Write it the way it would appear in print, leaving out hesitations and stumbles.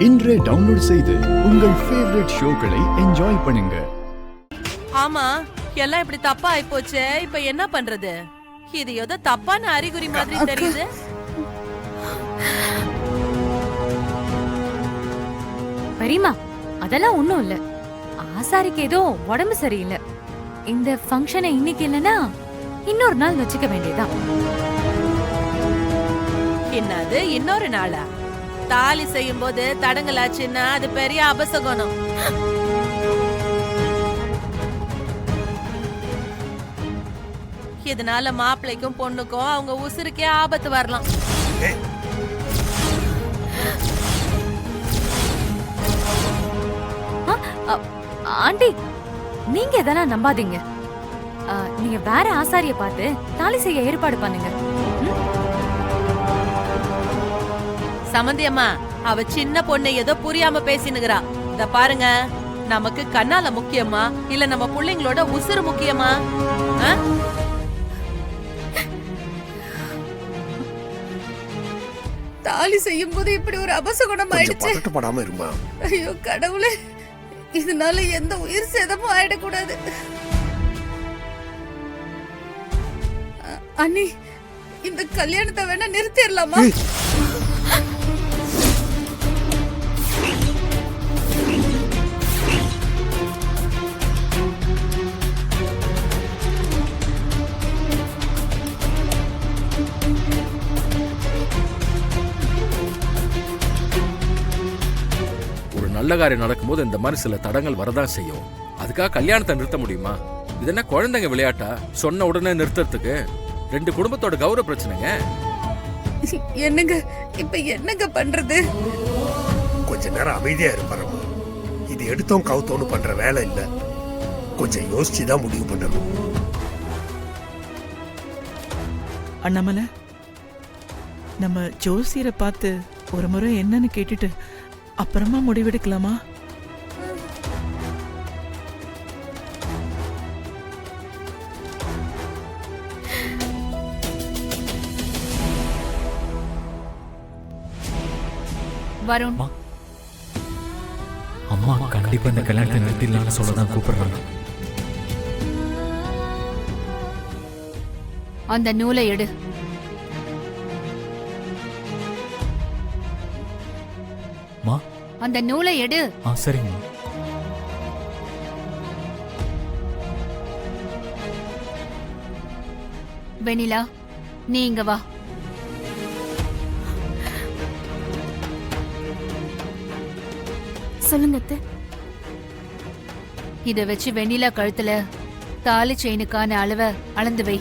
இன்றே டவுன்லோட் செய்து உங்கள் ஃபேவரட் ஷோக்களை என்ஜாய் பண்ணுங்க. ஆமா, எல்லாம் இப்படி தப்பா ஆயிப்போச்சே, இப்ப என்ன பண்றது? இது ஏதோ தப்பான அறிகுறி மாதிரி தெரியுது. பெரியம்மா, அதெல்லாம் ஒண்ணும் இல்ல. ஆசாரிக்கு ஏதோ உடம்பு சரியில்லை. இந்த ஃபங்க்ஷனை இன்னைக்கு இல்லனா இன்னொரு நாள் வச்சுக்க வேண்டியதான். என்னது இன்னொரு நாளா? தாலி செய்யும் போது தடங்கலாச்சுன்னா அது பெரிய அபசகுணம். இதனால மாப்பிள்ளைக்கும் பொண்ணுக்கும் அவங்க உசுருக்கே ஆபத்து வரலாம். ஆண்டி, நீங்க இதெல்லாம் நம்பாதீங்க. நீங்க வேற ஆசாரிய பார்த்து தாலி செய்ய ஏற்பாடு பண்ணுங்க. சமந்தி அம்மா, அவ சின்ன பொண்ணு ஏதோ புரியாம பேசினுகிறா. இத பாருங்க, நமக்கு கண்ணால முக்கியமா இல்ல நம்ம பிள்ளைங்களோட உசுறு முக்கியமா? தாலி செய்யும் போது இப்படி ஒரு அபசகுணம் ஆயிடுச்சு. ஐயோ கடவுளே, இதனால எந்த உயிர் சேதமும் ஆயிடக்கூடாது. அண்ணி, இந்த கல்யாணத்தை வேணா நிறுத்திடலாமா? நல்ல காரியம் நடக்கும்போது இந்த மாதிரி சில தடங்கள் வரதான் செய்யும். அதுக்காக கல்யாணத்தை நிறுத்த முடியுமா? இது என்ன குழந்தைங்க விளையாட்டா? சொன்ன உடனே நிறுத்தறதுக்கு ரெண்டு குடும்பத்தோட கௌரவ பிரச்சனைங்க. என்னங்க இப்ப என்னங்க பண்றது? கொஞ்ச நேரம் அமைதியா இருப்பாரு. இது எடுத்தோம் கவுத்தோன்னு பண்ற வேலை இல்ல. கொஞ்சம் யோசிச்சுதான் முடிவு பண்ணணும். அண்ணாமலை, நம்ம ஜோசியரை பார்த்து ஒரு முறை என்னன்னு கேட்டுட்டு அப்புறமா முடிவெடுக்கலாமா? வருண், அம்மா கண்டிப்பா இந்த கல்யாணத்தை நிறுத்திடலாம்னு சொல்லதான் கூப்பிடுறாங்க. அந்த நூலை எடு. அந்த நூலை எடு. சரிங்க. வெண்ணிலா, நீ இங்க வா. சொல்லுங்க அத்தை. இத வச்சு வெண்ணிலா கழுத்துல தாலி செயினுக்கான அளவை அளந்து வை.